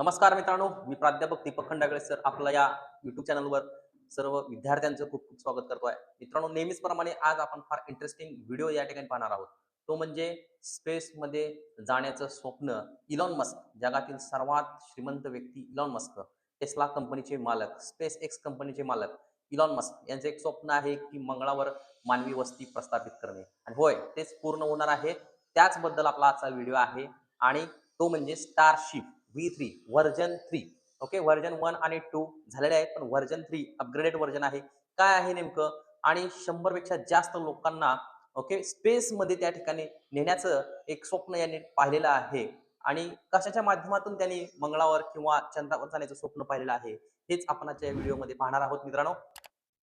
नमस्कार मित्रांनो, मी प्राध्यापक दीपक खंडागळे सर आपल्या या YouTube चॅनलवर सर्व विद्यार्थ्यांचं खूप खूप स्वागत करतो आहे. मित्रांनो, नेहमीचप्रमाणे आज आपण फार इंटरेस्टिंग व्हिडिओ या ठिकाणी पाहणार आहोत. तो म्हणजे स्पेसमध्ये जाण्याचं स्वप्न. इलॉन मस्क, जगातील सर्वात श्रीमंत व्यक्ती इलॉन मस्क, टेस्ला कंपनीचे मालक, स्पेस एक्स कंपनीचे मालक इलॉन मस्क यांचं एक स्वप्न आहे की मंगळावर मानवी वस्ती प्रस्थापित करणे. आणि होय, तेच पूर्ण होणार आहे. त्याचबद्दल आपला आजचा व्हिडिओ आहे आणि तो म्हणजे starship V3 version 3. Okay, version 1 आणि 2 झालेले आहेत, पण व्हर्जन 3 अपग्रेडेड व्हर्जन आहे. काय आहे नेमकं? आणि 100 पेक्षा जास्त लोकांना ओके स्पेसमध्ये त्या ठिकाणी नेण्याचं एक स्वप्न यांनी पाहिलेलं आहे. आणि कशाच्या माध्यमातून त्यांनी मंगळावर किंवा चंद्रावर जाण्याचं स्वप्न पाहिलेलं आहे, हेच आपण आजच्या या व्हिडिओमध्ये पाहणार आहोत मित्रांनो.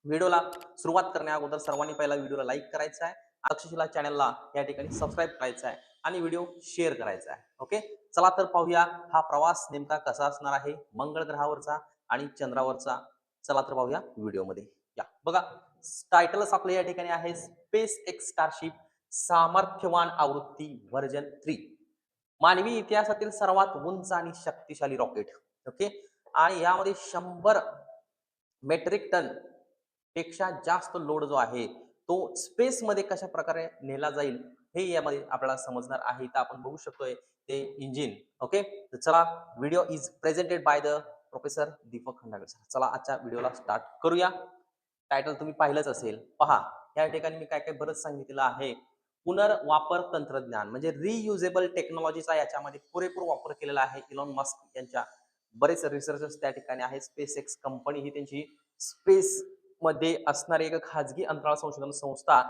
व्हिडिओला सुरुवात करण्या अगोदर सर्वांनी पहिला व्हिडिओला लाईक करायचा आहे, तक्षशिला चॅनलला या ठिकाणी सबस्क्राईब करायचं आहे आणि व्हिडिओ शेअर करायचा आहे. ओके, चला तर पाहूया हा प्रवास नेमका कसा असणार आहे मंगळ ग्रहावरचा आणि चंद्रावरचा. चला तर पाहूया व्हिडिओमध्ये. या बघा, टायटलच आपलं या ठिकाणी आहे स्पेस एक्स स्टारशिप सामर्थ्यवान आवृत्ती व्हर्जन 3. मानवी इतिहासातील सर्वात उंच आणि शक्तिशाली रॉकेट. ओके, आणि यामध्ये 100 मेट्रिक टन पेक्षा जास्त लोड जो आहे तो स्पेसमध्ये कशा प्रकारे नेला जाईल हे यामध्ये आपल्याला समजणार आहे. तर आपण बघू शकतोय ते इंजिन. ओके, तर चला, video is presented by the professor Deepak Khandagale sir. चला आजच्या व्हिडिओला स्टार्ट करूया. टायटल तुम्ही पाहिलंच असेल. पहा, या ठिकाणी मी काय काय बरंच सांगितलेलं आहे. पुनर्वापर तंत्रज्ञान म्हणजे रियुजेबल टेक्नॉलॉजीचा याच्यामध्ये पुरेपूर वापर केलेला आहे इलॉन मस्क यांच्या. बरेच रिसर्चर्स त्या ठिकाणी आहेत. स्पेस एक्स कंपनी ही त्यांची स्पेस मध्ये असणारी एक खाजगी अंतराळ संशोधन संस्था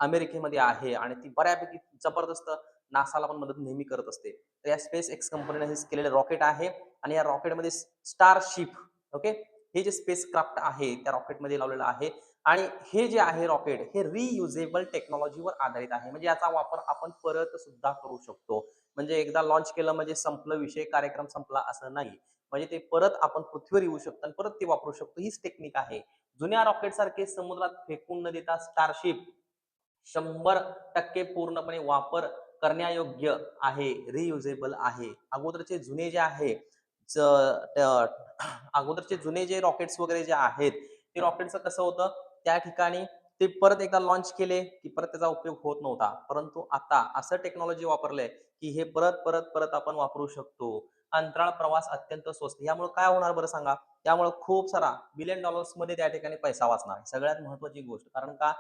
अमेरिकेमध्ये आहे आणि ती बऱ्यापैकी जबरदस्त नासाला पण मदत नेहमी करत असते. तर या स्पेस एक्स कंपनीने हे केलेले रॉकेट आहे आणि या रॉकेटमध्ये स्टारशिप ओके हे जे स्पेस क्राफ्ट आहे त्या रॉकेटमध्ये लावलेलं आहे. आणि हे जे आहे रॉकेट हे रियुजेबल टेक्नॉलॉजीवर आधारित आहे, म्हणजे याचा वापर आपण परत सुद्धा करू शकतो. म्हणजे एकदा लॉन्च केलं म्हणजे संपलं, विषय कार्यक्रम संपला असं नाही. म्हणजे ते परत आपण पृथ्वीवर येऊ शकतो आणि परत ते वापरू शकतो. हीच टेक्निक आहे. जुन्या रॉकेट सारखे समुद्रात फेकून न देता स्टारशिप 100% पूर्णपणे वापर करण्यायोग्य आहे, रियुजेबल आहे. अगोदरचे जुने जे आहे अगोदरचे जुने जे रॉकेट्स वगैरे जे आहेत ते रॉकेटचं कसं होतं, त्या ठिकाणी ते परत एकदा लॉन्च केले की परत त्याचा उपयोग होत नव्हता. परंतु आता असं टेक्नॉलॉजी वापरलंय की हे परत परत परत आपण वापरू शकतो. अंतराळ प्रवास अत्यंत स्वस्त. यामुळे काय होणार बरं सांगा? त्यामुळे खूप सारा बिलियन डॉलर्समध्ये त्या ठिकाणी पैसा वाचणार आहे. सगळ्यात महत्त्वाची गोष्ट. कारण का,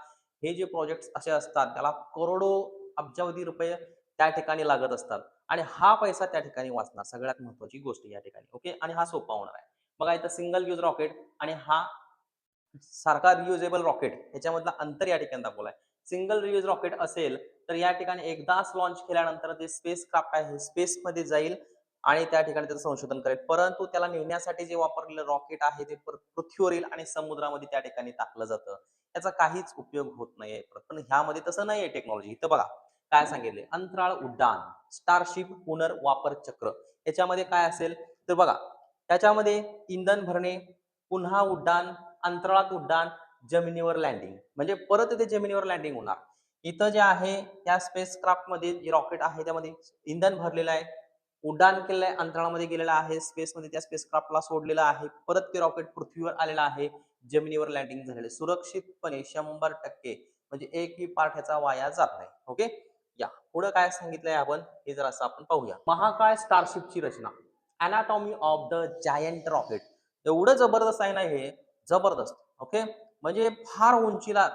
हे जे प्रोजेक्ट्स असे असतात त्याला करोडो अब्जावधी रुपये त्या ठिकाणी लागत असतात आणि हा पैसा त्या ठिकाणी वाचणार. सगळ्यात महत्त्वाची गोष्ट या ठिकाणी. ओके, आणि हा सोपा होणार आहे. बघा, इथं सिंगल यूज रॉकेट आणि हा सारखा रियुजेबल रॉकेट ह्याच्यामधला अंतर या ठिकाणी दाखवलाय. सिंगल रियूज रॉकेट असेल तर या ठिकाणी एकदाच लॉन्च केल्यानंतर ते स्पेस क्राफ्ट आहे स्पेसमध्ये जाईल आणि त्या ठिकाणी त्याचं संशोधन करेल. परंतु त्याला नेण्यासाठी जे वापरलेलं रॉकेट आहे ते पृथ्वीवर येईल आणि समुद्रामध्ये त्या ठिकाणी टाकलं जातं. त्याचा काहीच उपयोग होत नाहीये. पण ह्यामध्ये तसं नाहीये टेक्नॉलॉजी. इथं बघा काय सांगितले, अंतराळ उड्डाण स्टारशिप पुनर्वापर चक्र. याच्यामध्ये काय असेल तर बघा, त्याच्यामध्ये इंधन भरणे, पुन्हा उड्डाण, अंतराळात उड्डाण, जमिनीवर लँडिंग. म्हणजे परत ते जमिनीवर लँडिंग होणार. इथं जे आहे त्या स्पेस क्राफ्ट मध्ये जे रॉकेट आहे त्यामध्ये इंधन भरलेलं आहे, उड्डाण केलेलं आहे, अंतराळामध्ये गेलेलं आहे, स्पेसमध्ये त्या स्पेस क्राफ्टला सोडलेलं आहे, परत ते रॉकेट पृथ्वीवर आलेलं आहे, जमिनीवर लँडिंग झालेलं आहे सुरक्षितपणे 100%. म्हणजे एकही पार्ट ह्याचा वाया जात नाही. ओके, या पुढे काय सांगितलंय आपण हे जर असं आपण पाहूया. महाकाय स्टारशिपची रचना, anatomy of the giant rocket. एवढं जबरदस्त आहे ना हे, जबरदस्त. ओके, म्हणजे फार उंचीला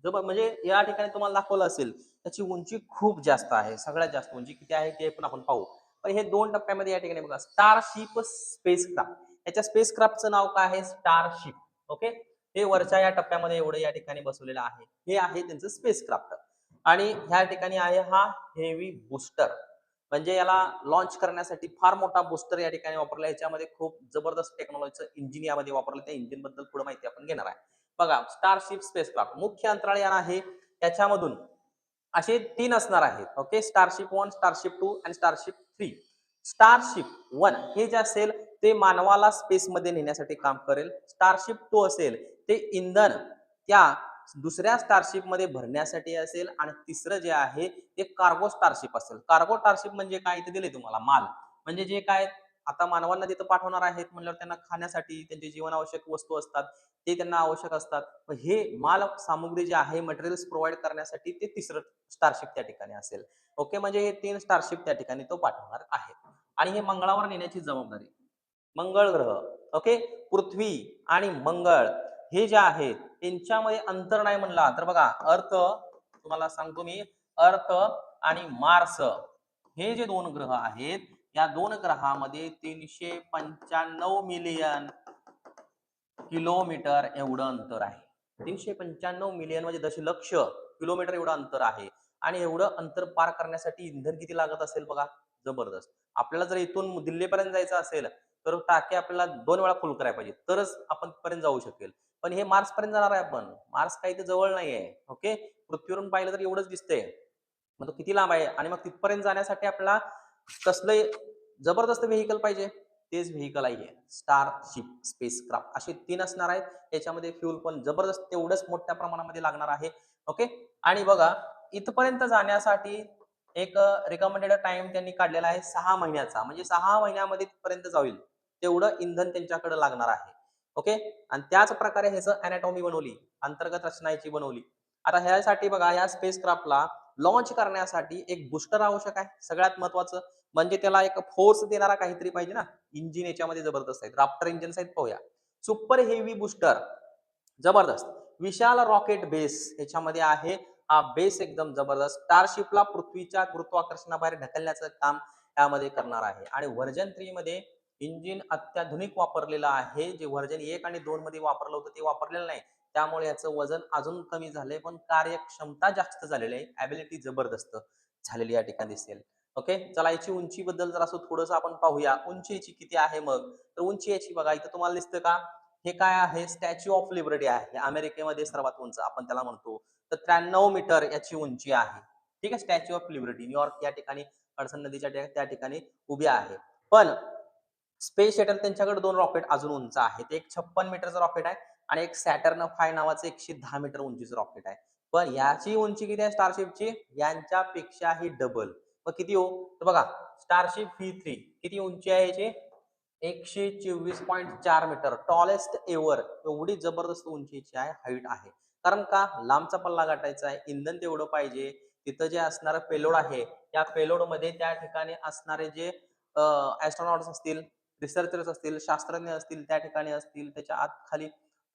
म्हणजे या ठिकाणी तुम्हाला दाखवलं असेल त्याची उंची खूप जास्त आहे. सगळ्यात जास्त उंची किती आहे ते पण आपण पाहू. पण हे 2 टप्प्यामध्ये या ठिकाणी बघा, स्टारशिप स्पेसक्राफ्ट. याच्या स्पेसक्राफ्टचं नाव काय आहे? स्टारशिप. ओके, हे वरच्या या टप्प्यामध्ये एवढं या ठिकाणी बसवलेलं आहे. हे आहे त्यांचं स्पेसक्राफ्ट. आणि ह्या ठिकाणी आहे हा हेवी बूस्टर. म्हणजे याला लॉन्च करण्यासाठी फार मोठा बूस्टर या ठिकाणी वापरला. याच्यामध्ये खूप जबरदस्त टेक्नॉलॉजीचं इंजिन यामध्ये वापरलं. त्या इंजिन बद्दल पुढे माहिती आपण घेणार आहे. बघा, स्टारशिप स्पेसक्राफ्ट मुख्य अंतराळ यान आहे. त्याच्यामधून असे 3 असणार आहेत. ओके, स्टारशिप 1, स्टारशिप 2 आणि स्टारशिप 3. स्टारशिप 1 हे जे असेल ते मानवाला स्पेसमध्ये नेण्यासाठी काम करेल. स्टारशिप 2 असेल ते इंधन त्या दुसऱ्या स्टारशिप मध्ये भरण्यासाठी असेल आणि तिसरं जे आहे ते कार्गो स्टारशिप असेल. कार्गो स्टारशिप म्हणजे काय, इथे दिले तुम्हाला माल. म्हणजे जे काय आता मानवांना तिथं पाठवणार आहेत म्हणल्यावर त्यांना खाण्यासाठी त्यांचे जीवनावश्यक वस्तू असतात, ते त्यांना आवश्यक असतात. मग हे माल सामुग्री जे आहे मटेरियल्स प्रोव्हाईड करण्यासाठी ते तिसरं स्टारशिप त्या ठिकाणी असेल. ओके, म्हणजे हे 3 स्टारशिप त्या ठिकाणी तो पाठवणार आहे. आणि हे मंगळावर नेण्याची जबाबदारी मंगळ ग्रह, ओके. पृथ्वी आणि मंगळ हे जे आहेत त्यांच्यामध्ये अंतर नाही म्हणला तर बघा, अर्थ तुम्हाला सांगतो मी, अर्थ आणि मार्स हे जे 2 ग्रह आहेत, या 2 ग्रहामध्ये 395 मिलियन किलोमीटर एवढं अंतर आहे. 395 मिलियन म्हणजे दशलक्ष किलोमीटर एवढं अंतर आहे. आणि एवढं अंतर पार करण्यासाठी इंधन किती लागत असेल बघा, जबरदस्त. आपल्याला जर इथून दिल्लीपर्यंत जायचं असेल, तर टाकी आपल्याला 2 वेळा फुल करायला पाहिजे, तरच आपण तिथपर्यंत जाऊ शकेल. पण हे मार्सपर्यंत जाणार आहे आपण. मार्स काही इथे जवळ नाहीये. ओके. पृथ्वीवरून पाहिलं तर एवढंच दिसतंय. मग तो किती लांब आहे आणि मग तिथपर्यंत जाण्यासाठी आपल्याला कसलं जबरदस्त व्हेइकल पाहिजे. तेच व्हेइकल आहे स्टारशिप स्पेसक्राफ्ट. असे 3 असणार आहेत. त्याच्यामध्ये फ्यूल पण जबरदस्त तेवढंच मोठ्या प्रमाणामध्ये लागणार आहे. ओके. आणि बघा, इथपर्यंत जाण्यासाठी एक रिकमेंडेड टाइम त्यांनी काढलेला आहे 6 महिन्याचा. म्हणजे 6 महिन्यामध्ये तिथपर्यंत जाईल तेवढं इंधन त्यांच्याकडे लागणार आहे. ओके. आणि त्याच प्रकारे ह्याचं अॅनाटॉमी बनवली, अंतर्गत रचना याची बनवली. आता ह्यासाठी बघा, या स्पेसक्राफ्टला लॉन्च करण्यासाठी एक बूस्टर आवश्यक आहे, सगळ्यात महत्वाचं. म्हणजे त्याला एक फोर्स देणारा काहीतरी पाहिजे ना. इंजिन याच्यामध्ये जबरदस्त आहेत, राप्टर इंजिन आहेत, पाहूया. सुपर हेवी बूस्टर, जबरदस्त. विशाल रॉकेट बेस याच्यामध्ये आहे. हा बेस एकदम जबरदस्त. स्टारशिपला पृथ्वीच्या गुरुत्वाकर्षणाबाहेर ढकलण्याचं काम यामध्ये करणार आहे. आणि व्हर्जन 3 मध्ये इंजिन अत्याधुनिक वापरलेलं आहे. जे व्हर्जन 1 आणि 2 मध्ये वापरलं होतं ते वापरलेलं नाही. त्यामुळे याचं वजन अजून कमी झालंय, पण कार्यक्षमता जास्त झालेली आहे. ॲबिलिटी जबरदस्त झालेली या ठिकाणी दिसेल. ओके. चला, याची उंचीबद्दल जर असं थोडंसं आपण पाहूया. उंची याची किती आहे मग? तर उंची याची बघा, इथं तुम्हाला दिसतं का? हे काय आहे? स्टॅच्यू ऑफ लिबर्टी आहे. अमेरिकेमध्ये सर्वात उंच आपण त्याला म्हणतो. तर 93 मीटर याची उंची आहे. ठीक आहे. स्टॅच्यू ऑफ लिबर्टी न्यूयॉर्क या ठिकाणी हडसन नदीच्या त्या ठिकाणी उभी आहे. पण स्पेस शटल त्यांच्याकडे 2 रॉकेट अजून उंच आहेत. एक 56 मीटरचं रॉकेट आहे आणि एक सॅटर्न 5 नावाचं 110 मीटर उंचीचं रॉकेट आहे. पण याची उंची किती आहे स्टारशिपची? यांच्यापेक्षाही डबल. मग किती हो? तर बघा, स्टारशिप V3 किती उंची आहे याची? 124.4 मीटर, टॉलेस्ट एव्हर. एवढी जबरदस्त उंचीची आहे, हाईट आहे. कारण का? लांबचा पल्ला गाठायचा आहे, इंधन तेवढं पाहिजे. तिथं जे असणारं पेलोड आहे, त्या पेलोडमध्ये त्या ठिकाणी असणारे जे ॲस्ट्रोनॉट्स असतील, रिसर्चर्स असतील, शास्त्रज्ञ असतील, त्या ठिकाणी असतील, त्याच्या आत खाली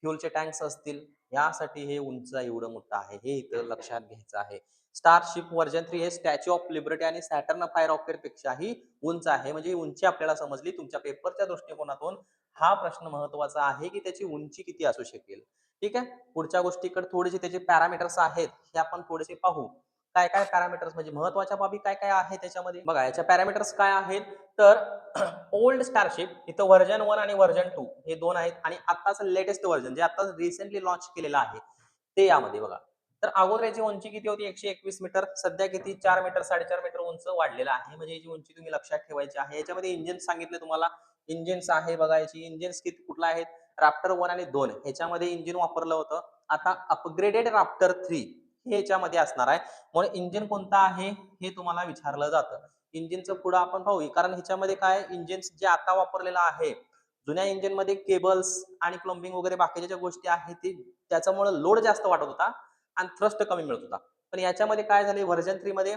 फ्युलचे टँक्स असतील, यासाठी हे उंच एवढं मोठं आहे. हे इथं लक्षात घ्यायचं आहे. स्टारशिप व्हर्जन 3 हे स्टॅच्यू ऑफ लिबर्टी आणि सॅटर्न 5 रॉकेट पेक्षाही उंच आहे. म्हणजे उंची आपल्याला समजली. तुमच्या पेपरच्या दृष्टिकोनातून हा प्रश्न महत्वाचा आहे, की त्याची उंची किती असू शकेल. ठीक आहे. पुढच्या गोष्टीकडे थोडेसे त्याचे पॅरामीटर्स आहेत, हे आपण थोडेसे पाहू. काय काय पॅरामीटर्स म्हणजे महत्वाच्या बाबी काय काय आहे त्याच्यामध्ये बघा. याच्या पॅरामीटर्स काय आहेत? तर ओल्ड स्टारशिप इथं व्हर्जन 1 आणि व्हर्जन 2 हे 2 आहेत. आणि आताच लेटेस्ट व्हर्जन जे आता रिसेंटली लॉन्च केलेलं आहे ते यामध्ये बघा. तर अगोदर याची उंची किती होती? 121 मीटर. सध्या किती? 4 मीटर 4.5 मीटर उंच वाढलेला आहे. म्हणजे याची उंची तुम्ही लक्षात ठेवायची आहे. याच्यामध्ये इंजिन सांगितले तुम्हाला. इंजिन्स आहे बघा. याची इंजिन्स किती कुठला आहेत? राप्टर 1 आणि 2 ह्याच्यामध्ये इंजिन वापरलं होतं. आता अपग्रेडेड राप्टर 3 हे याच्यामध्ये असणार आहे. म्हणून इंजिन कोणतं आहे हे तुम्हाला विचारलं जातं. इंजिनचं पुढं आपण पाहू. कारण ह्याच्यामध्ये काय, इंजिन्स जे आता वापरलेलं आहे, जुन्या इंजिनमध्ये केबल्स आणि प्लंबिंग वगैरे बाकीच्या ज्या गोष्टी आहेत ते त्याच्यामुळे लोड जास्त वाटत होता आणि थ्रस्ट कमी मिळत होता. पण याच्यामध्ये काय झाले, व्हर्जन 3 मध्ये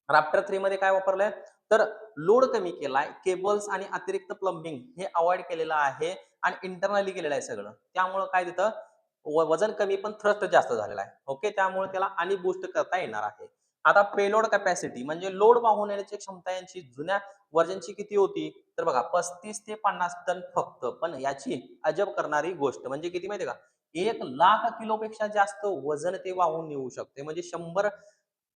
राप्टर 3 मध्ये काय वापरलंय, तर लोड कमी केलाय, केबल्स आणि अतिरिक्त प्लंबिंग हे अवॉइड केलेलं आहे आणि इंटरनली केलेलं आहे सगळं. त्यामुळे काय तिथं वजन कमी पण थ्रस्ट जास्त झालेला आहे. ओके. त्यामुळे त्याला आणि बूस्ट करता येणार आहे. आता पेलोड कॅपॅसिटी म्हणजे लोड वाहून नेण्याची क्षमता यांची जुन्या व्हर्जनची किती होती? तर बघा, 35 ते 50 टन फक्त. पण याची अजब करणारी गोष्ट म्हणजे किती माहितीये का? 1,00,000 किलोपेक्षा जास्त वजन ते वाहून नेऊ शकते. म्हणजे 100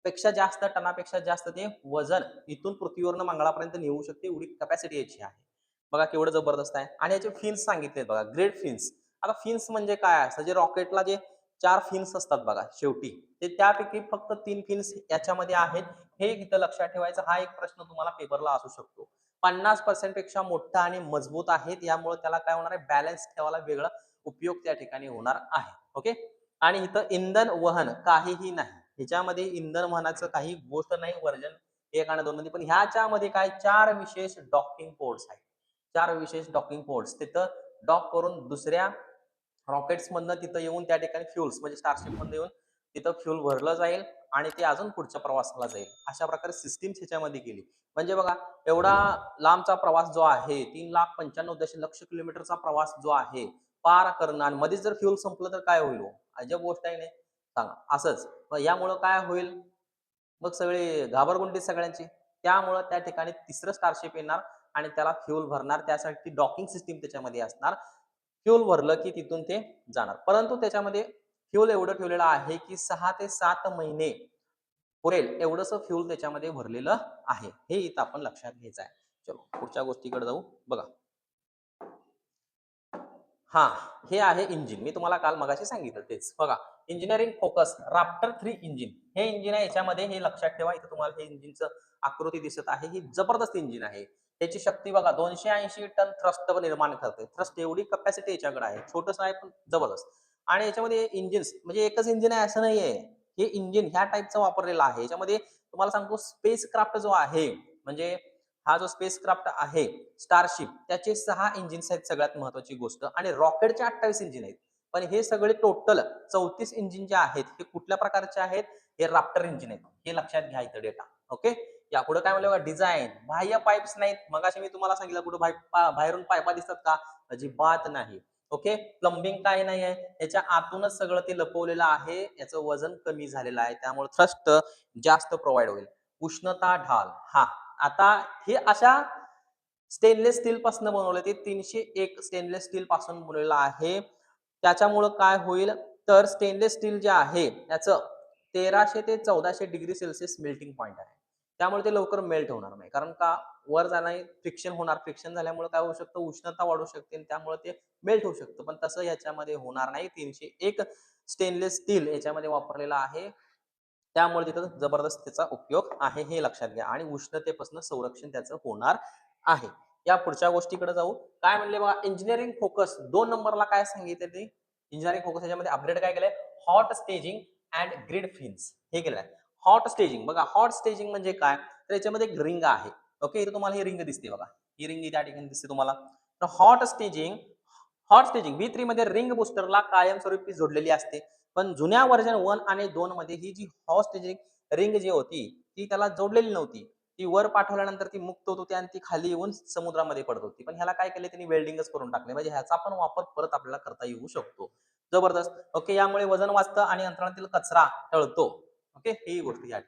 पेक्षा जास्त टनापेक्षा जास्त ते वजन इथून पृथ्वीवरनं मंगळापर्यंत नेऊ शकते. एवढी कॅपॅसिटी याची आहे. बघा केवढं जबरदस्त आहे. आणि याचे फिन्स सांगितलेत बघा, ग्रेट फिन्स. आता फिन्स म्हणजे काय असतं? जे रॉकेटला जे 4 फिन्स असतात बघा शेवटी, ते त्यापैकी फक्त 3 फिन्स याच्यामध्ये आहेत. हे इथं लक्षात ठेवायचं. हा एक प्रश्न तुम्हाला पेपरला असू शकतो. 50% पेक्षा मोठा आणि मजबूत आहेत. यामुळे त्याला काय होणार आहे? बॅलन्स ठेवायला वेगळा उपयोग त्या ठिकाणी होणार आहे. ओके. आणि इथं इंधन वहन काहीही नाही. ह्याच्यामध्ये इंधन वहनाचं काही गोष्ट नाही व्हर्जन 1 आणि 2 मध्ये. पण ह्याच्यामध्ये काय 4 विशेष डॉकिंग पोर्ट्स आहेत. 4 विशेष डॉकिंग पोर्ट्स तिथं डॉक करून दुसऱ्या रॉकेट्स मधनं तिथं येऊन त्या ठिकाणी फ्युल्स म्हणजे स्टारशिप मधनं येऊन तिथं फ्युल भरलं जाईल आणि ते अजून पुढच्या प्रवासाला जाईल. अशा प्रकारे सिस्टीम त्याच्यामध्ये केली. म्हणजे बघा एवढा लांबचा प्रवास जो आहे 3,95,00,000 किलोमीटरचा प्रवास जो आहे पार करणं आणि मध्येच जर फ्युल संपलं तर काय होईल हो? अजब गोष्ट आहे नाही सांगा. असंच मग यामुळं काय होईल? मग सगळे घाबरगुंडी सगळ्यांची. त्यामुळं त्या ठिकाणी तिसरं स्टारशिप येणार आणि त्याला फ्युल भरणार. त्यासाठी डॉकिंग सिस्टीम त्याच्यामध्ये असणार. फ्युल भरलं की तिथून ते जाणार. परंतु त्याच्यामध्ये फ्युल एवढं ठेवलेलं आहे की 6 ते 7 महिने पुरेल एवढंसं फ्युल त्याच्यामध्ये भरलेलं आहे. हे इथं आपण लक्षात घ्यायचं आहे. चलो पुढच्या गोष्टीकडे जाऊ. बघा. हां, हे आहे इंजिन. मी तुम्हाला काल मगाशी सांगितलं तेच. बघा, इंजिनिअरिंग फोकस राप्टर 3 इंजिन. हे इंजिन आहे याच्यामध्ये हे लक्षात ठेवा. इथं तुम्हाला हे इंजिनचं आकृती दिसत आहे. ही जबरदस्त इंजिन आहे. त्याची शक्ती बघा 280 टन थ्रस्ट निर्माण करते. थ्रस्ट एवढी कपॅसिटी याच्याकडे आहे. छोटंसं आहे पण जबरदस्त. आणि याच्यामध्ये इंजिन्स म्हणजे एकच इंजिन आहे असं नाहीये. हे इंजिन ह्या टाइपचं वापरलेलं आहे. याच्यामध्ये तुम्हाला सांगतो स्पेस क्राफ्ट जो आहे म्हणजे हा जो स्पेस क्राफ्ट आहे स्टारशिप त्याचे 6 इंजिन्स आहेत सगळ्यात महत्वाची गोष्ट आणि रॉकेटचे 28 इंजिन आहेत. पण हे सगळे टोटल 34 इंजिन जे आहेत हे कुठल्या प्रकारचे आहेत? हे राप्टर इंजिन आहेत. हे लक्षात घ्या इथं डेटा. ओके. या पुढे काय म्हणलं बघा डिझाइन बाह्य पाईप्स नाहीत. मगाशी मी तुम्हाला सांगितलं कुठे बाहेरून पायपा दिसतात का? अजिबात नाही. ओके. प्लंबिंग काय नाही आहे. याच्या आतूनच सगळं ते लपवलेलं आहे. याचं वजन कमी झालेलं आहे. त्यामुळे थ्रस्ट जास्त प्रोव्हाइड होईल. उष्णता ढाल. हा आता हे अशा स्टेनलेस स्टील पासून बनवलं ते 301 स्टेनलेस स्टील पासून बनवलेलं आहे. त्याच्यामुळं काय होईल तर स्टेनलेस स्टील जे आहे त्याचं 1300 ते 1400 डिग्री सेल्सिअस मेल्टिंग पॉइंट आहे. त्यामुळे ते लवकर मेल्ट होणार नाही. कारण का वर जाणार फ्रिक्शन होणार. फ्रिक्शन झाल्यामुळे काय होऊ शकतं उष्णता वाढू शकते आणि त्यामुळे ते मेल्ट होऊ शकतं. पण तसं याच्यामध्ये होणार नाही. 301 स्टेनलेस स्टील याच्यामध्ये वापरलेलं आहे. त्यामुळे तिथं जबरदस्त त्याचा उपयोग आहे हे लक्षात घ्या आणि उष्णतेपासून संरक्षण त्याचं होणार आहे. या पुढच्या गोष्टीकडे जाऊ. काय म्हणले बघा इंजिनिअरिंग फोकस 2 नंबरला काय सांगितले ते इंजिनिअरिंग फोकस याच्यामध्ये अपग्रेड काय केलंय hot staging and grid fins हे केलंय. हॉट स्टेजिंग बघा हॉट स्टेजिंग म्हणजे काय तर याच्यामध्ये एक रिंग आहे. ओके इथे तुम्हाला ही रिंग दिसते बघा ही रिंग त्या ठिकाणी दिसते तुम्हाला तर हॉट स्टेजिंग V3 मध्ये रिंग बुस्टरला कायमस्वरूपी जोडलेली असते. पण जुन्या व्हर्जन 1 आणि 2 मध्ये ही जी हॉट स्टेजिंग रिंग जी होती ती त्याला जोडलेली नव्हती. ती वर पाठवल्यानंतर ती मुक्त होत होती आणि ती खाली येऊन समुद्रामध्ये पडत होती. पण ह्याला काय केले त्यांनी वेल्डिंगच करून टाकले. म्हणजे ह्याचा पण वापर परत आपल्याला करता येऊ शकतो. जबरदस्त. ओके यामुळे वजन वाचतं आणि अंतराळातील कचरा टळतो. ओके ही गोष्ट या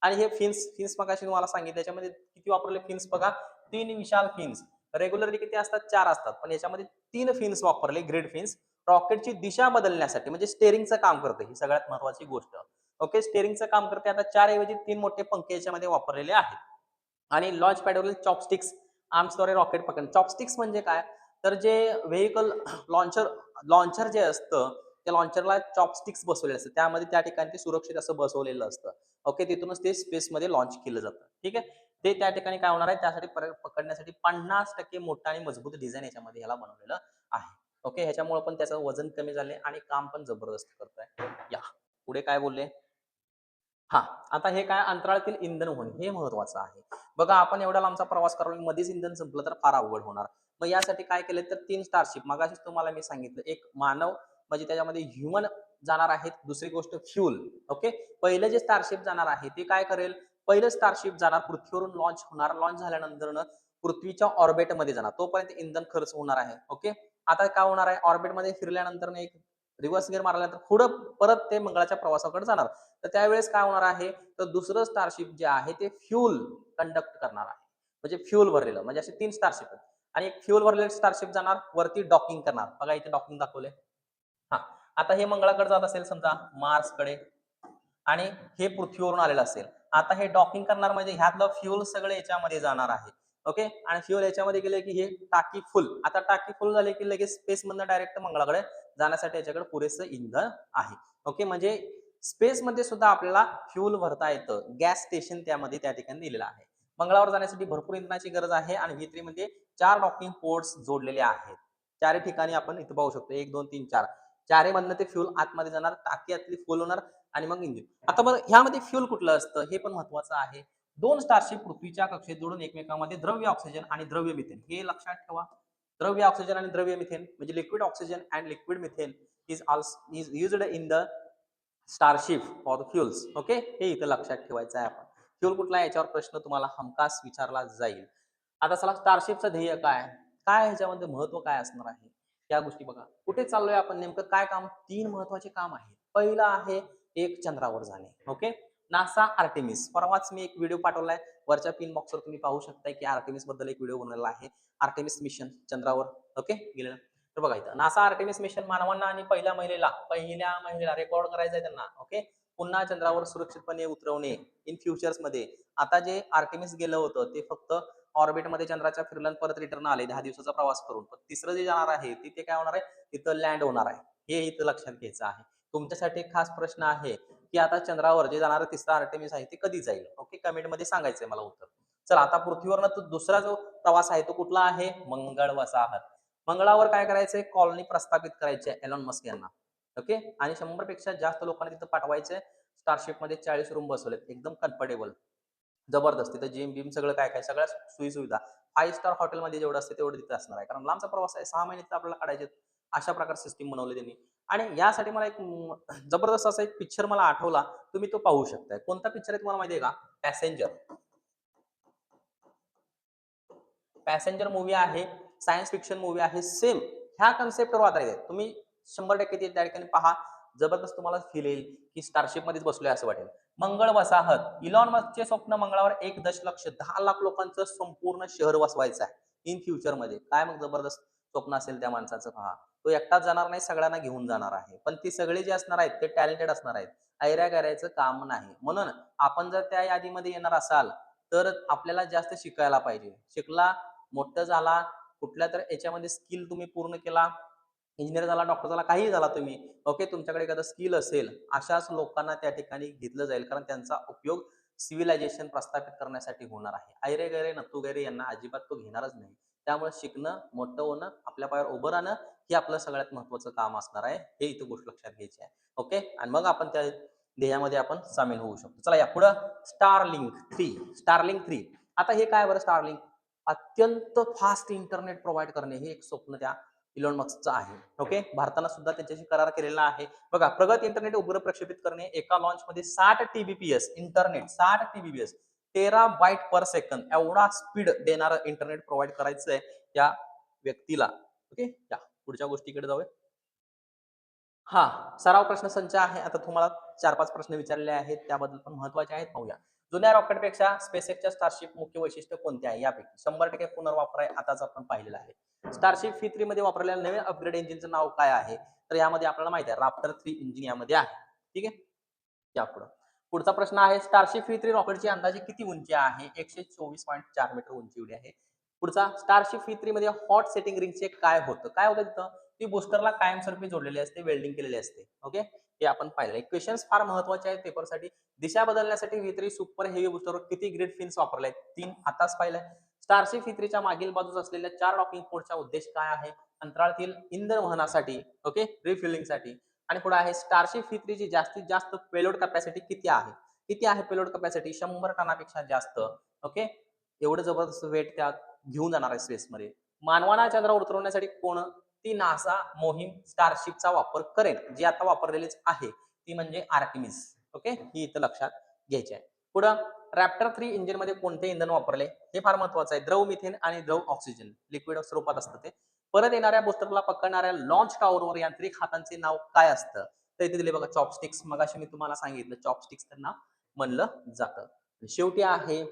आणि हे फिन्स मगाशी तुम्हाला सांगितलं त्याच्यामध्ये किती वापरले फिन्स बघा 3 विशाल फिन्स रेग्युलरली किती असतात 4 असतात पण याच्यामध्ये 3 फिन्स वापरले ग्रेड फिन्स रॉकेटची दिशा बदलण्यासाठी म्हणजे स्टेअरिंगचं काम करते ही सगळ्यात महत्वाची गोष्ट. ओके स्टेअरिंगचं काम करते आता 4 ऐवजी 3 मोठे पंखे याच्यामध्ये वापरलेले आहेत. आणि लॉन्च पॅडवरील चॉपस्टिक्स आर्म्सद्वारे रॉकेट पकडणे. चॉपस्टिक्स म्हणजे काय तर जे व्हेइकल लॉन्चर लॉन्चर जे असतं त्या लॉन्चरला चॉपस्टिक्स बसवलेले असतात त्यामध्ये त्या ठिकाणी ते सुरक्षित असं बसवलेलं असतं. ओके तिथूनच ते स्पेसमध्ये लॉन्च केलं जातं. ठीक आहे ते त्या ठिकाणी काय होणार आहे त्यासाठी पकडण्यासाठी 50% मोठा आणि मजबूत डिझाईन याच्यामध्ये ह्याला बनवलेलं आहे. ओके ह्याच्यामुळे पण त्याचं वजन कमी झाले आणि काम पण जबरदस्त करतोय. या पुढे काय बोलले हा आता हे काय अंतराळातील इंधन होणे हे महत्वाचं आहे. बघा आपण एवढा लांबचा प्रवास करावा मध्येच इंधन संपलं तर फार अवघड होणार. मग यासाठी काय केलं तर 3 स्टारशिप मगाशीच तुम्हाला मी सांगितलं एक मानव म्हणजे त्याच्यामध्ये ह्युमन जाणार आहेत. दुसरी गोष्ट फ्युल. ओके पहिलं जे स्टारशिप जाणार आहे ते काय करेल पहिलं स्टारशिप जाणार पृथ्वीवरून लॉन्च होणार लॉन्च झाल्यानंतर पृथ्वीच्या ऑर्बिटमध्ये जाणार तोपर्यंत इंधन खर्च होणार आहे. ओके आता काय होणार आहे ऑर्बिटमध्ये फिरल्यानंतर एक रिव्हर्स गिअर मारल्यानंतर पुढं परत ते मंगळाच्या प्रवासाकडे जाणार. तर त्यावेळेस काय होणार आहे तर दुसरं स्टारशिप जे आहे ते फ्युल कंडक्ट करणार आहे. म्हणजे फ्युल भरलेलं म्हणजे असे 3 स्टारशिप आहेत आणि एक फ्युल भरलेलं स्टारशिप जाणार वरती डॉकिंग करणार. बघा इथे डॉकिंग दाखवले. हा आता हे मंगळाकडे जात असेल समजा मार्सकडे आणि हे पृथ्वीवरून आलेलं असेल. आता हे डॉकिंग करणार म्हणजे ह्यातलं फ्युल सगळं याच्यामध्ये जाणार आहे. ओके आणि फ्युल याच्यामध्ये गेले की हे टाकी फुल आता टाकी फुल झाली की लगेच स्पेस मधनं डायरेक्ट मंगळाकडे जाण्यासाठी याच्याकडे पुरेसं इंधन आहे. ओके म्हणजे स्पेस मध्ये सुद्धा आपल्याला फ्युल भरता येतं. गॅस स्टेशन त्यामध्ये त्या ठिकाणी दिलेलं आहे. मंगळावर जाण्यासाठी भरपूर इंधनाची गरज आहे आणि V3 मध्ये 4 डॉकिंग पोर्ट्स जोडलेले आहेत. चारही ठिकाणी आपण इथे पाहू शकतो 1 2 3 4 चारही मधनं ते फ्युल आतमध्ये जाणार टाकी आतली फुल होणार आणि मग इंजिन. आता बरं ह्यामध्ये फ्युल कुठलं असतं हे पण महत्वाचं आहे. दोन स्टारशिप पृथ्वीच्या कक्षेत जोडून एकमेकांमध्ये द्रव्य ऑक्सिजन आणि द्रव्य मिथेन, हे लक्षात ठेवा. द्रव्य ऑक्सिजन आणि द्रव्य मिथेन म्हणजे liquid oxygen and liquid methane is used in the starship for the fuels. Okay, हे इथं लक्षात ठेवायचं आहे. आपण फ्युल कुठला आहे याच्यावर प्रश्न तुम्हाला हमखास विचारला जाईल. आता चला, स्टारशिपचं ध्येय काय, काय ह्याच्यामध्ये महत्व काय असणार आहे, या गोष्टी बघा. कुठे चाललोय आपण, नेमकं काय काम, तीन महत्वाचे काम आहे. पहिलं आहे एक चंद्रावर जाणे. ओके, नासा आर्टेमिस, परवाच मी एक व्हिडिओ पाठवलाय, वरच्या पिन बॉक्सवर तुम्ही पाहू शकता की आर्टेमिस बद्दल एक व्हिडिओ बनवलेला आहे. आर्टेमिस मिशन चंद्रावर ओके गेलेलं. तर बघा इथं नासा आर्टेमिस मिशन मानवांना आणि पहिल्या महिलेला रेकॉर्ड करायचं आहे त्यांना. ओके, पुन्हा चंद्रावर सुरक्षितपणे उतरवणे इन फ्युचर्स मध्ये. आता जे आर्टेमिस गेलं होतं ते फक्त ऑर्बिटमध्ये चंद्राच्या फिरलं परत रिटर्न आले 10 दिवसाचा प्रवास करून. पण तिसरं जे जाणार आहे तिथे काय होणार आहे, तिथं लँड होणार आहे. हे इथं लक्षात घ्यायचं आहे. तुमच्यासाठी एक खास प्रश्न आहे की आता चंद्रावर जे जाणार तिसरा आर्टेमिस आहे ते कधी जाईल. ओके, कमेंट मध्ये सांगायचंय मला उत्तर. चला, आता पृथ्वीवरनं तो दुसरा जो प्रवास आहे तो कुठला आहे, मंगळ वसाहत. मंगळावर काय करायचंय, कॉलनी प्रस्थापित करायची आहे एलॉन मस्क यांना. ओके, आणि 100 पेक्षा जास्त लोकांना तिथं पाठवायचंय. स्टारशिप मध्ये 40 रूम बसवलेत, एकदम कम्फर्टेबल, जबरदस्त. तिथं जिम बिम सगळं काय काय सगळ्या सोयी सुविधा 5 स्टार हॉटेलमध्ये जेवढं असते तेवढं तिथे असणार आहे, कारण लांबचा प्रवास आहे, 6 महिने तर आपल्याला काढायचे. अशा प्रकारे सिस्टीम बनवली त्यांनी. आणि यासाठी मला एक जबरदस्त असा एक पिक्चर मला आठवला, तुम्ही तो पाहू शकताय. कोणता पिक्चर आहे तुम्हाला माहिती आहे का, पॅसेंजर. पॅसेंजर मूवी आहे, सायन्स फिक्शन मूवी आहे. सेम ह्या कन्सेप्टवर आधारित आहे. तुम्ही 100% ते त्या ठिकाणी पहा, जबरदस्त तुम्हाला फील येईल की स्टारशिप मध्येच बसलोय असं वाटेल. मंगळ वसाहत, इलॉन मस्कचे स्वप्न, मंगळावर 1 दशलक्ष 10 लाख लोकांचं संपूर्ण शहर वसवायचं आहे इन फ्युचर मध्ये. काय मग जबरदस्त स्वप्न असेल त्या माणसाचं, पहा. तो एकटाच जाणार नाही, सगळ्यांना घेऊन जाणार आहे. पण ती सगळे जे असणार आहेत ते टॅलेंटेड असणार आहेत, ऐऱ्या करायचं काम नाही. म्हणून आपण जर त्या यादीमध्ये येणार असाल तर आपल्याला जास्त शिकायला पाहिजे. शिकला, मोठं झाला, कुठल्या तर याच्यामध्ये स्किल तुम्ही पूर्ण केला, इंजिनियर झाला, डॉक्टर झाला, काहीही झाला तुम्ही. ओके, तुमच्याकडे एखादं स्किल असेल, अशाच लोकांना त्या ठिकाणी घेतलं जाईल, कारण त्यांचा उपयोग सिव्हिलायझेशन प्रस्थापित करण्यासाठी होणार आहे. ऐरे गैरे नत्तू गैरे यांना अजिबात तो घेणारच नाही. त्यामुळे शिकणं, मोठं होणं, आपल्या पायावर उभं राहणं, हे आपलं सगळ्यात महत्वाचं काम असणार आहे. हे इथं गोष्ट लक्षात घ्यायची आहे. ओके, आणि मग आपण त्या ध्येयामध्ये आपण सामील होऊ शकतो. चला या पुढं, स्टारलिंक 3. आता हे काय बरं, स्टारलिंक अत्यंत फास्ट इंटरनेट प्रोव्हाइड करणे, हे एक स्वप्न त्या इलॉन मस्कचं आहे. ओके, भारतानं सुद्धा त्यांच्याशी करार केलेला आहे. बघा, प्रगत इंटरनेट उपग्रह प्रक्षेपित करणे, एका लॉन्च मध्ये 60 TBPS internet, 60 TBPS 13 byte per second एवढा स्पीड देणारं इंटरनेट प्रोव्हाइड करायचंय या व्यक्तीला. ओके, या पुढच्या गोष्टीकडे जाऊया. हा, सराव प्रश्नसंच आहे. आता तुम्हाला 4-5 प्रश्न विचारलेले आहेत, त्याबद्दल पण महत्वाचे आहेत, पाहूया. जुन्या रॉकेटपेक्षा स्पेसएक्सच्या स्टारशिप मुख्य वैशिष्ट्य कोणते आहे, यापैकी 100% पुनर्वापर आहे, आताच आपण पाहिलेलं आहे. स्टारशिप V3 मध्ये वापरलेल्या नवीन अपग्रेड इंजिनचं नाव काय आहे, तर यामध्ये आपल्याला माहिती आहे राप्टर 3 इंजिन यामध्ये आहे. ठीक आहे, या पुढं. पुढचा प्रश्न आहे, स्टारशिप V3 रॉकेटची अंदाजे किती उंची आहे, 124.4 मीटर उंची एवढी आहे. पुढचा, स्टारशिप V3 मध्ये हॉट सेटिंग रिंगचे काय होतं, काय होतं तिथं, ती बुस्टरला कायमस्वरूपी जोडलेली असते, वेल्डिंग केलेली असते. ओके, हे आपण पाहिलं. क्वेश्चन्स फार महत्वाचे आहेत पेपरसाठी. दिशा बदलण्यासाठी V3 सुपर हेवी बुस्टरवर किती ग्रेड फिन्स वापरले आहेत, 3 आताच पाहिलंय. स्टारशिप V3 च्या मागील बाजूस असलेल्या 4 डॉकिंग पोर्टचा उद्देश काय आहे, अंतराळातील इंधन वहनासाठी, ओके, रिफ्युलिंगसाठी. आणि पुढे आहे, स्टारशिप V3 ची जास्तीत जास्त पेलोड कॅपॅसिटी किती आहे, किती आहे पेलोड कॅपॅसिटी, 100 टनापेक्षा जास्त. ओके, एवढं जबरदस्त वेट त्या घेऊन जाणार आहे स्पेसमध्ये. मानवाला चंद्रावर उतरवण्यासाठी कोणती नासा मोहीम स्टारशिपचा वापर करेल, जी आता वापरलेलीच आहे, ती म्हणजे आर्टिमिस. ओके, ही इथं लक्षात घ्यायची आहे. पुढं, रॅप्टर 3 इंजिन मध्ये कोणते इंधन वापरले, हे फार महत्वाचं आहे. द्रव मिथेन आणि द्रव ऑक्सिजन, लिक्विड स्वरूपात असतं ते. परत येणाऱ्या बुस्टरला पकडणाऱ्या लॉन्च टॉवरवर यांत्रिक हातांचे नाव काय असतं, तर इथे दिले बघा, चॉपस्टिक्स. मगाशी मी तुम्हाला सांगितलं चॉपस्टिक्स त्यांना म्हणलं जातं. शेवटी आहे,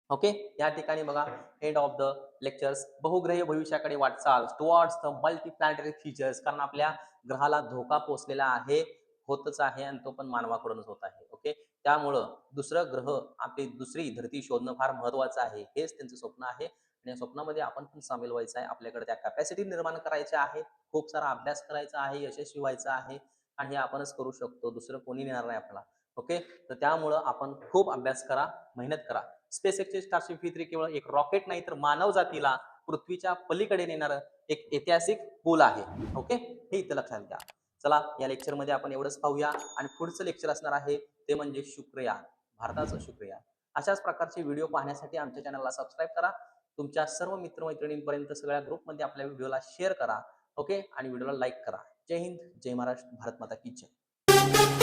ओके, या ठिकाणी बघा, एंड ऑफ द लेक्चर्स. बहुग्रही भविष्याकडे वाटचाल towards the multi planetary features, कारण आपल्या ग्रहाला धोका पोहोचलेला आहे, होतच आहे, आणि तो पण मानवाकडूनच होत आहे. ओके, त्यामुळं दुसरं ग्रह, आपली दुसरी धरती शोधणं फार महत्वाचं आहे. हेच त्यांचं स्वप्न आहे, आणि या स्वप्नामध्ये आपण पण सामील व्हायचं आहे. आपल्याकडे त्या कॅपॅसिटी निर्माण करायच्या आहे, खूप सारा अभ्यास करायचा आहे, यशस्वी व्हायचं आहे, आणि हे आपणच करू शकतो, दुसरं कोणी नेणार नाही आपल्याला. ओके, तर त्यामुळं आपण खूप अभ्यास करा, मेहनत करा. स्पेसएक्सचे स्टारशिप V3 केवळ एक रॉकेट नाही, तर मानव जातीला पृथ्वीच्या पलीकडे नेणारं एक ऐतिहासिक पूल आहे. ओके, हे इथं लक्षात घ्या. चला, या लेक्चर मध्ये आपण एवढंच पाहूया, आणि पुढचं लेक्चर असणार आहे ते म्हणजे शुक्रयान, भारताचं शुक्रयान. अशाच प्रकारचे व्हिडिओ पाहण्यासाठी आमच्या चॅनलला सबस्क्राईब करा. तुमच्या सर्व मित्र-मैत्रिणींपर्यंत सगळ्या ग्रुपमध्ये आपल्या व्हिडिओला शेअर करा. ओके आणि व्हिडिओला लाईक करा. जय हिंद, जय महाराष्ट्र, भारत माता की जय.